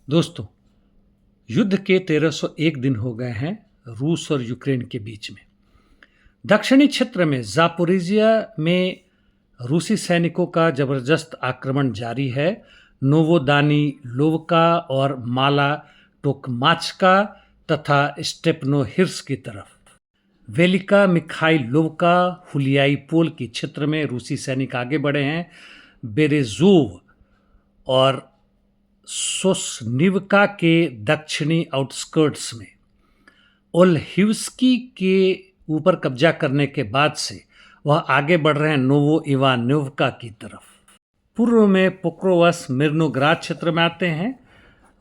दोस्तों, युद्ध के 1301 दिन हो गए हैं रूस और यूक्रेन के बीच में। दक्षिणी क्षेत्र में जापोरिजिया में रूसी सैनिकों का जबरदस्त आक्रमण जारी है। नोवोदानिलोवका और माला टोकमाचका तथा स्टेपनोहिर्स की तरफ। वेलिका मिखाइलोवका हुलियाई पोल के क्षेत्र में रूसी सैनिक आगे बढ़े हैं। बेरेजोव और सोसनिवका के दक्षिणी आउटस्कर्ट्स में ओल्हिवस्की के ऊपर कब्जा करने के बाद से वह आगे बढ़ रहे हैं नोवो इवानोव्का की तरफ। पूर्व में पोक्रोवस मिर्नोग्राद क्षेत्र में आते हैं।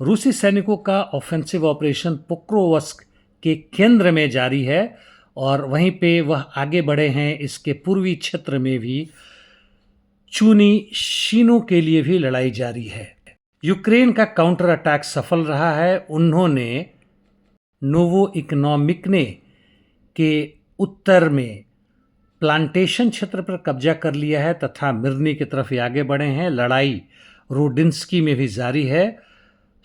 रूसी सैनिकों का ऑफेंसिव ऑपरेशन पोक्रोवस्क के केंद्र में जारी है और वहीं पे वह आगे बढ़े हैं। इसके पूर्वी क्षेत्र में भी चुनीशिनों के लिए भी लड़ाई जारी है। यूक्रेन का काउंटर अटैक सफल रहा है। उन्होंने नोवो इकोनॉमिकने के उत्तर में प्लांटेशन क्षेत्र पर कब्जा कर लिया है तथा मिर्नी की तरफ ही आगे बढ़े हैं। लड़ाई रोडिंस्की में भी जारी है।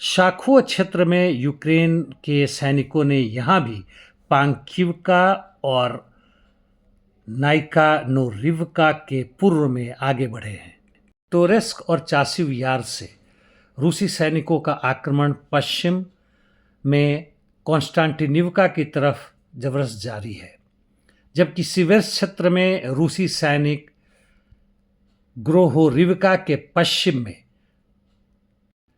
शाखो क्षेत्र में यूक्रेन के सैनिकों ने यहाँ भी पांकिवका और नाइकानोरिवका के पूर्व में आगे बढ़े हैं। टोरेस्क और चासिव यार से रूसी सैनिकों का आक्रमण पश्चिम में कॉन्स्टांटिनिवका की तरफ जबरदस्त जारी है, जबकि सिवेर्स क्षेत्र में रूसी सैनिक ग्रोहोरिवका के पश्चिम में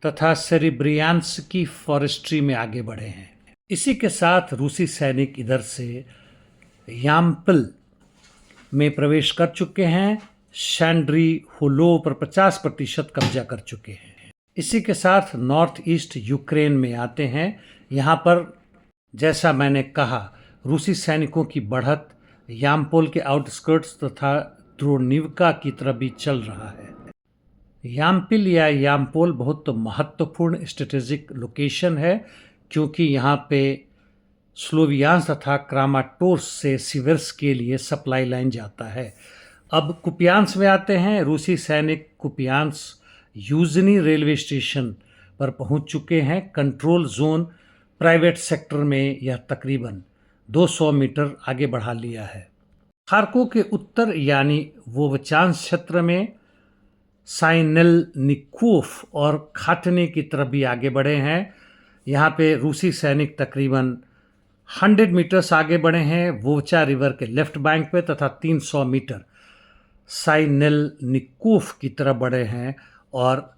तथा सेरिब्रियांस्की फॉरेस्ट्री में आगे बढ़े हैं। इसी के साथ रूसी सैनिक इधर से याम्पल में प्रवेश कर चुके हैं। शैंड्री होलो पर 50% कब्जा कर चुके हैं। इसी के साथ नॉर्थ ईस्ट यूक्रेन में आते हैं। यहाँ पर जैसा मैंने कहा, रूसी सैनिकों की बढ़त याम्पोल के आउटस्कर्ट्स तथा द्रोनिवका की तरफ भी चल रहा है। याम्पिल या याम्पोल बहुत महत्वपूर्ण स्ट्रेटेजिक लोकेशन है, क्योंकि यहाँ पे स्लोवियांस तथा क्रामाटोर्स से सिवर्स के लिए सप्लाई लाइन जाता है। अब कुपियांस में आते हैं। रूसी सैनिक कुपियांस यूजनी रेलवे स्टेशन पर पहुंच चुके हैं। कंट्रोल जोन प्राइवेट सेक्टर में यह तकरीबन 200 मीटर आगे बढ़ा लिया है। खार्कोव के उत्तर यानी वोवचांस क्षेत्र में साइनेलनिकोफ और खाटने की तरफ भी आगे बढ़े हैं। यहाँ पे रूसी सैनिक तकरीबन 100 मीटर्स आगे बढ़े हैं वोवचा रिवर के लेफ्ट बैंक पे तथा 300 मीटर साइनेलनिकोफ की तरफ बढ़े हैं और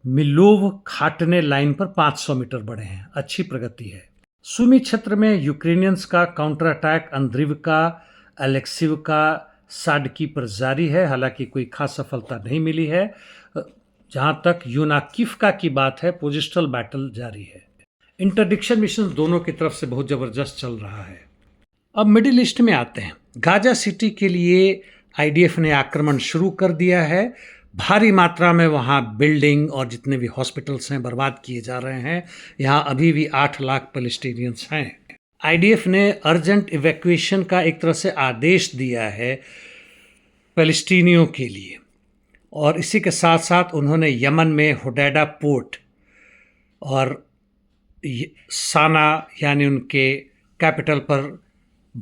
मिलोव खाटने लाइन पर 500 मीटर बढ़े हैं। अच्छी प्रगति है। सुमी क्षेत्र में यूक्रेनियंस का काउंटर अटैक अंद्रिवका, अलेक्सिवका, साडकी पर जारी है। हालांकि कोई खास सफलता नहीं मिली है। जहां तक यूनाकिफ्का की बात है, पोजिशनल बैटल जारी है। इंटरडिक्शन मिशन दोनों की तरफ से बहुत जबरदस्त चल रहा है। अब मिडिल ईस्ट में आते हैं। गाजा सिटी के लिए आईडीएफ ने आक्रमण शुरू कर दिया है। भारी मात्रा में वहाँ बिल्डिंग और जितने भी हॉस्पिटल्स हैं बर्बाद किए जा रहे हैं। यहाँ अभी भी 8 लाख पैलेस्टीनियंस हैं। आईडीएफ ने अर्जेंट इवैक्यूएशन का एक तरह से आदेश दिया है पैलेस्टीनियों के लिए, और इसी के साथ साथ उन्होंने यमन में होडेडा पोर्ट और साना यानी उनके कैपिटल पर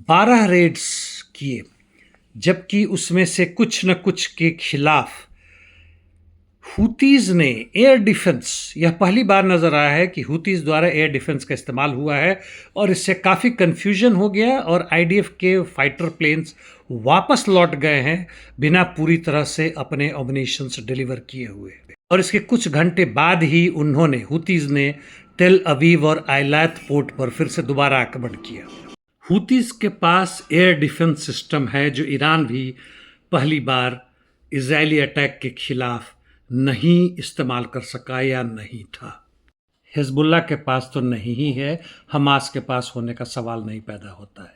12 रेड्स किए, जबकि उसमें से कुछ न कुछ के खिलाफ हुतीज ने एयर डिफेंस, यह पहली बार नजर आया है कि हुतीज द्वारा एयर डिफेंस का इस्तेमाल हुआ है और इससे काफ़ी कन्फ्यूजन हो गया और आईडीएफ के फाइटर प्लेन्स वापस लौट गए हैं बिना पूरी तरह से अपने ऑमिनेशंस डिलीवर किए हुए। और इसके कुछ घंटे बाद ही उन्होंने हुतीज ने तेल अवीव और आइलात पोर्ट पर फिर से दोबारा आक्रमण किया। हुतीज के पास एयर डिफेंस सिस्टम है जो ईरान भी पहली बार इजरायली अटैक के खिलाफ नहीं इस्तेमाल कर सका या नहीं था। हिजबुल्ला के पास तो नहीं ही है। हमास के पास होने का सवाल नहीं पैदा होता है,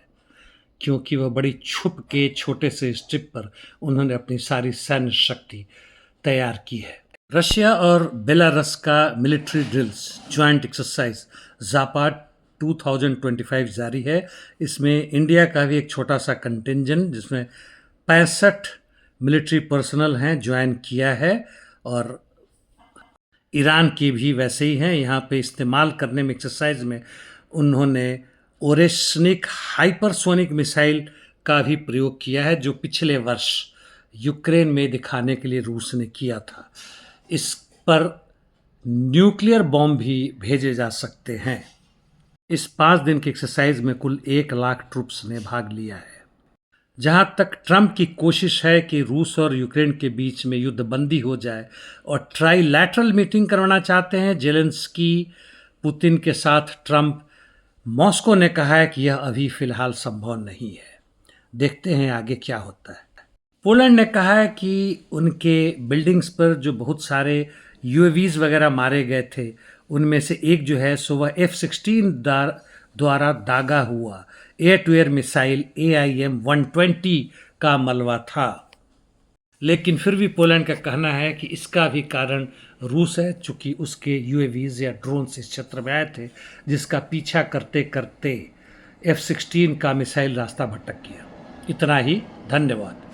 क्योंकि वह बड़ी छुप के छोटे से स्ट्रिप पर उन्होंने अपनी सारी सैन्य शक्ति तैयार की है। रशिया और बेलारस का मिलिट्री ड्रिल्स ज्वाइंट एक्सरसाइज जापाड 2025 जारी है। इसमें इंडिया का भी एक छोटा सा कंटिंजेंट जिसमें 65 मिलिट्री पर्सनल हैं ज्वाइन किया है और ईरान की भी वैसे ही हैं। यहाँ पे इस्तेमाल करने में एक्सरसाइज में उन्होंने ओरेशनिक हाइपरसोनिक मिसाइल का भी प्रयोग किया है, जो पिछले वर्ष यूक्रेन में दिखाने के लिए रूस ने किया था। इस पर न्यूक्लियर बॉम्ब भी भेजे जा सकते हैं। इस 5 दिन की एक्सरसाइज में कुल 1 लाख ट्रूप्स ने भाग लिया है। जहां तक ट्रंप की कोशिश है कि रूस और यूक्रेन के बीच में युद्धबंदी हो जाए और ट्राइलैटरल मीटिंग करवाना चाहते हैं जेलेंस्की पुतिन के साथ ट्रंप, मॉस्को ने कहा है कि यह अभी फिलहाल संभव नहीं है। देखते हैं आगे क्या होता है। पोलैंड ने कहा है कि उनके बिल्डिंग्स पर जो बहुत सारे यूएवीज वगैरह मारे गए थे, उनमें से एक जो है सो वह F-16 द्वारा दागा हुआ air to air missile AIM-120 का मलबा था। लेकिन फिर भी पोलैंड का कहना है कि इसका भी कारण रूस है, चूंकि उसके यूएवीज या ड्रोन्स इस क्षेत्र में आए थे, जिसका पीछा करते करते F-16 का मिसाइल रास्ता भटक गया। इतना ही, धन्यवाद।